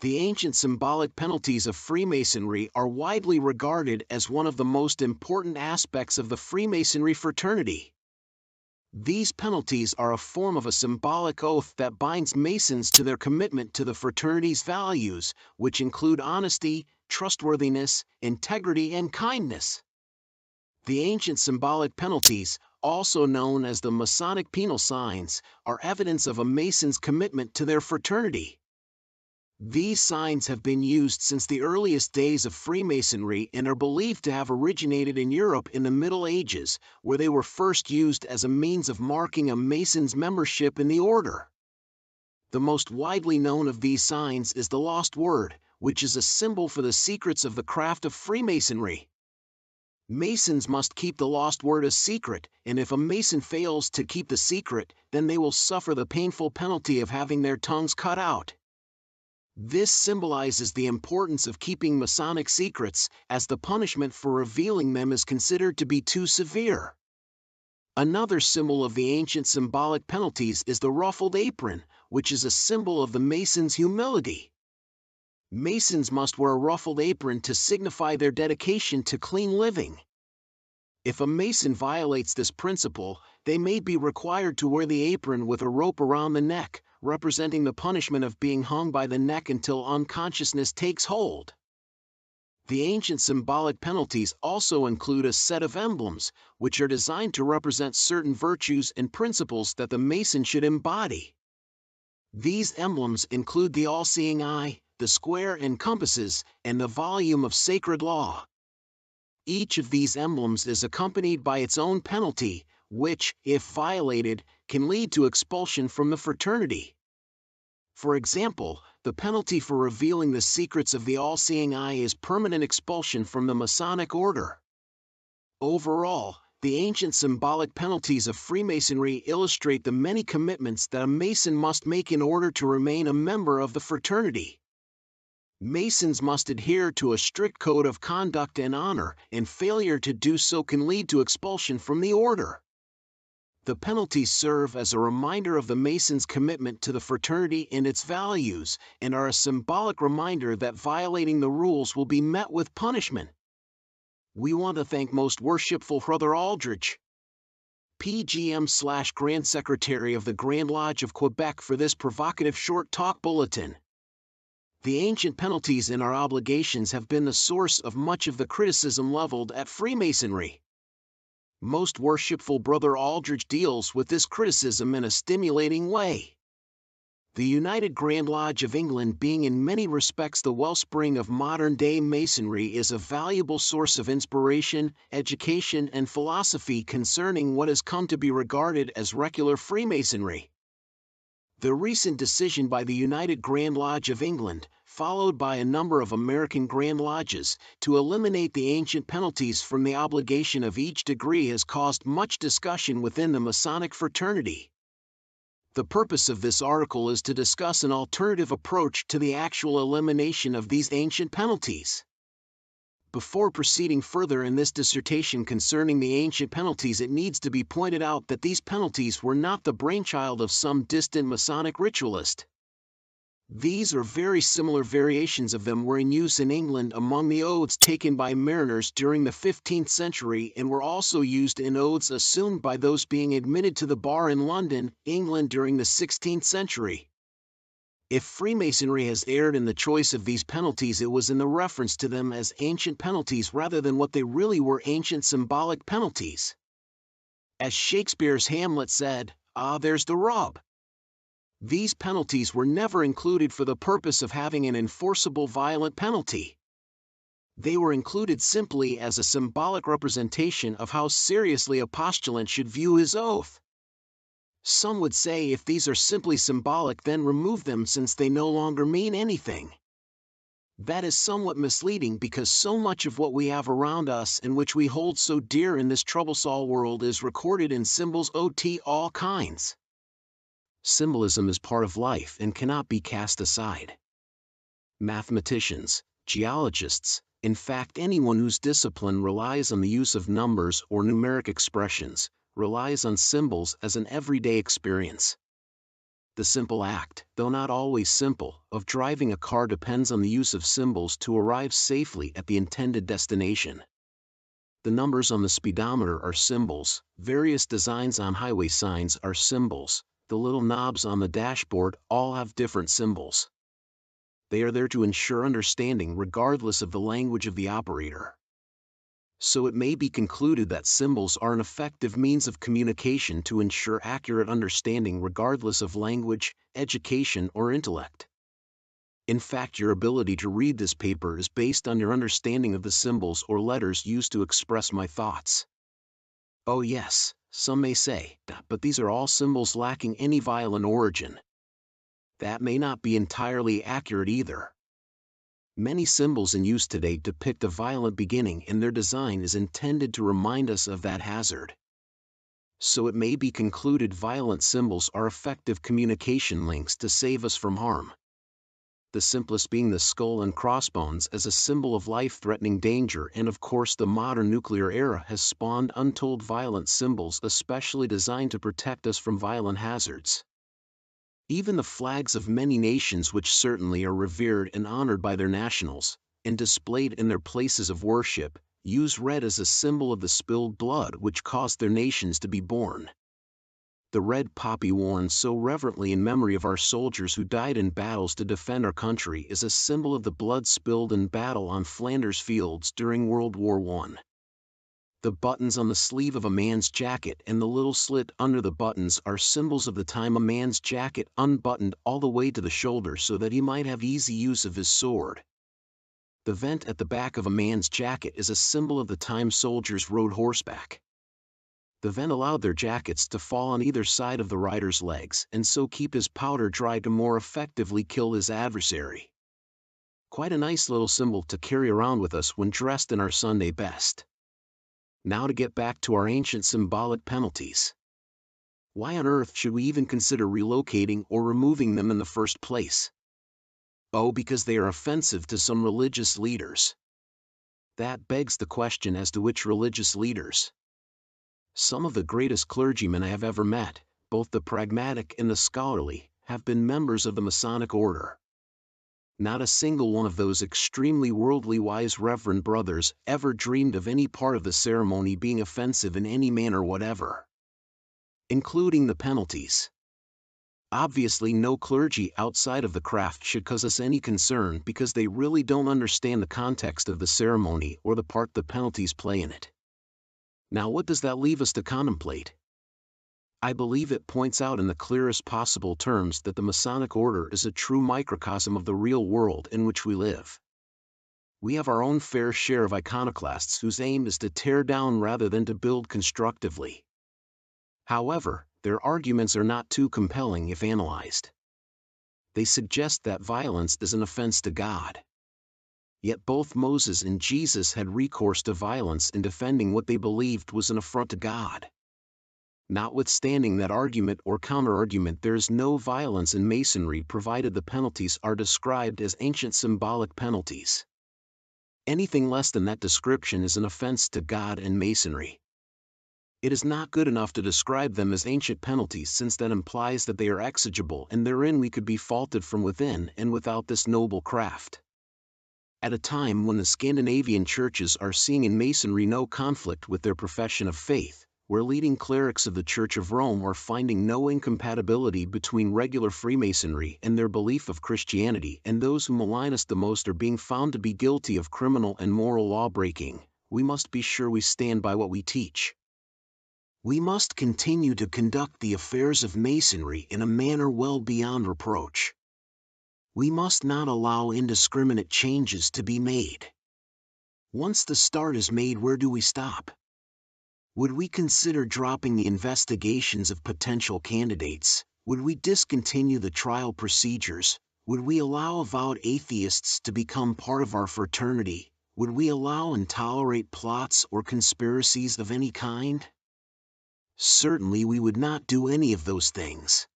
The ancient symbolic penalties of Freemasonry are widely regarded as one of the most important aspects of the Freemasonry fraternity. These penalties are a form of a symbolic oath that binds Masons to their commitment to the fraternity's values, which include honesty, trustworthiness, integrity, and kindness. The ancient symbolic penalties, also known as the Masonic penal signs, are evidence of a Mason's commitment to their fraternity. These signs have been used since the earliest days of Freemasonry and are believed to have originated in Europe in the Middle Ages, where they were first used as a means of marking a Mason's membership in the order. The most widely known of these signs is the lost word, which is a symbol for the secrets of the craft of Freemasonry. Masons must keep the lost word a secret, and if a Mason fails to keep the secret, then they will suffer the painful penalty of having their tongues cut out. This symbolizes the importance of keeping Masonic secrets, as the punishment for revealing them is considered to be too severe. Another symbol of the ancient symbolic penalties is the ruffled apron, which is a symbol of the Mason's humility. Masons must wear a ruffled apron to signify their dedication to clean living. If a Mason violates this principle, they may be required to wear the apron with a rope around the neck, representing the punishment of being hung by the neck until unconsciousness takes hold. The ancient symbolic penalties also include a set of emblems, which are designed to represent certain virtues and principles that the Mason should embody. These emblems include the all-seeing eye, the square and compasses, and the volume of sacred law. Each of these emblems is accompanied by its own penalty, which, if violated, can lead to expulsion from the fraternity. For example, the penalty for revealing the secrets of the all-seeing eye is permanent expulsion from the Masonic order. Overall, the ancient symbolic penalties of Freemasonry illustrate the many commitments that a Mason must make in order to remain a member of the fraternity. Masons must adhere to a strict code of conduct and honor, and failure to do so can lead to expulsion from the order. The penalties serve as a reminder of the Mason's commitment to the fraternity and its values, and are a symbolic reminder that violating the rules will be met with punishment. We want to thank Most Worshipful Brother Aldrich, PGM/Grand Secretary of the Grand Lodge of Quebec, for this provocative short talk bulletin. The ancient penalties and our obligations have been the source of much of the criticism leveled at Freemasonry. Most Worshipful Brother Aldrich deals with this criticism in a stimulating way. The United Grand Lodge of England, being in many respects the wellspring of modern-day Masonry, is a valuable source of inspiration, education, and philosophy concerning what has come to be regarded as regular Freemasonry. The recent decision by the United Grand Lodge of England, followed by a number of American Grand Lodges, to eliminate the ancient penalties from the obligation of each degree has caused much discussion within the Masonic fraternity. The purpose of this article is to discuss an alternative approach to the actual elimination of these ancient penalties. Before proceeding further in this dissertation concerning the ancient penalties, it needs to be pointed out that these penalties were not the brainchild of some distant Masonic ritualist. These or very similar variations of them were in use in England among the oaths taken by mariners during the 15th century, and were also used in oaths assumed by those being admitted to the bar in London, England during the 16th century. If Freemasonry has erred in the choice of these penalties, it was in the reference to them as ancient penalties rather than what they really were, ancient symbolic penalties. As Shakespeare's Hamlet said, there's the rub. These penalties were never included for the purpose of having an enforceable violent penalty. They were included simply as a symbolic representation of how seriously a postulant should view his oath. Some would say if these are simply symbolic, then remove them since they no longer mean anything. That is somewhat misleading, because so much of what we have around us and which we hold so dear in this troublesome world is recorded in symbols of all kinds. Symbolism is part of life and cannot be cast aside. Mathematicians, geologists, in fact anyone whose discipline relies on the use of numbers or numeric expressions, relies on symbols as an everyday experience. The simple act, though not always simple, of driving a car depends on the use of symbols to arrive safely at the intended destination. The numbers on the speedometer are symbols, various designs on highway signs are symbols, the little knobs on the dashboard all have different symbols. They are there to ensure understanding regardless of the language of the operator. So it may be concluded that symbols are an effective means of communication to ensure accurate understanding regardless of language, education, or intellect. In fact, your ability to read this paper is based on your understanding of the symbols or letters used to express my thoughts. Oh yes, some may say, but these are all symbols lacking any violent origin. That may not be entirely accurate either. Many symbols in use today depict a violent beginning, and their design is intended to remind us of that hazard. So it may be concluded violent symbols are effective communication links to save us from harm. The simplest being the skull and crossbones as a symbol of life-threatening danger, and of course the modern nuclear era has spawned untold violent symbols especially designed to protect us from violent hazards. Even the flags of many nations, which certainly are revered and honored by their nationals, and displayed in their places of worship, use red as a symbol of the spilled blood which caused their nations to be born. The red poppy worn so reverently in memory of our soldiers who died in battles to defend our country is a symbol of the blood spilled in battle on Flanders fields during World War I. The buttons on the sleeve of a man's jacket and the little slit under the buttons are symbols of the time a man's jacket unbuttoned all the way to the shoulder so that he might have easy use of his sword. The vent at the back of a man's jacket is a symbol of the time soldiers rode horseback. The vent allowed their jackets to fall on either side of the rider's legs and so keep his powder dry to more effectively kill his adversary. Quite a nice little symbol to carry around with us when dressed in our Sunday best. Now to get back to our ancient symbolic penalties. Why on earth should we even consider relocating or removing them in the first place? Oh, because they are offensive to some religious leaders. That begs the question as to which religious leaders. Some of the greatest clergymen I have ever met, both the pragmatic and the scholarly, have been members of the Masonic order. Not a single one of those extremely worldly wise reverend brothers ever dreamed of any part of the ceremony being offensive in any manner whatever, including the penalties. Obviously, no clergy outside of the craft should cause us any concern because they really don't understand the context of the ceremony or the part the penalties play in it. Now, what does that leave us to contemplate? I believe it points out in the clearest possible terms that the Masonic order is a true microcosm of the real world in which we live. We have our own fair share of iconoclasts whose aim is to tear down rather than to build constructively. However, their arguments are not too compelling if analyzed. They suggest that violence is an offense to God. Yet both Moses and Jesus had recourse to violence in defending what they believed was an affront to God. Notwithstanding that argument or counter-argument, there is no violence in Masonry provided the penalties are described as ancient symbolic penalties. Anything less than that description is an offense to God and Masonry. It is not good enough to describe them as ancient penalties, since that implies that they are exigible and therein we could be faulted from within and without this noble craft. At a time when the Scandinavian churches are seeing in Masonry no conflict with their profession of faith, where leading clerics of the Church of Rome are finding no incompatibility between regular Freemasonry and their belief of Christianity, and those who malign us the most are being found to be guilty of criminal and moral law-breaking, we must be sure we stand by what we teach. We must continue to conduct the affairs of Masonry in a manner well beyond reproach. We must not allow indiscriminate changes to be made. Once the start is made, where do we stop? Would we consider dropping the investigations of potential candidates? Would we discontinue the trial procedures? Would we allow avowed atheists to become part of our fraternity? Would we allow and tolerate plots or conspiracies of any kind? Certainly we would not do any of those things.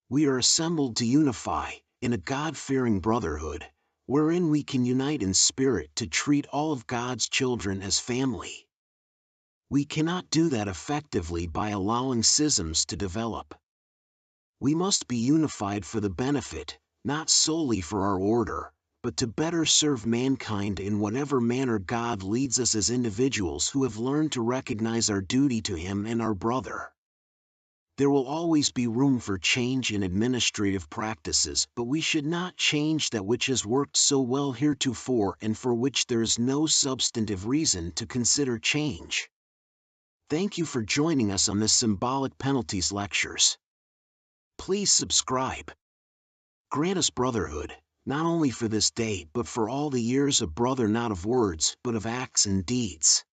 We are assembled to unify, in a God-fearing brotherhood, wherein we can unite in spirit to treat all of God's children as family. We cannot do that effectively by allowing schisms to develop. We must be unified for the benefit, not solely for our order, but to better serve mankind in whatever manner God leads us as individuals who have learned to recognize our duty to Him and our brother. There will always be room for change in administrative practices, but we should not change that which has worked so well heretofore and for which there is no substantive reason to consider change. Thank you for joining us on this Symbolic Penalties lectures. Please subscribe. Grant us brotherhood, not only for this day but for all the years of brother, not of words but of acts and deeds.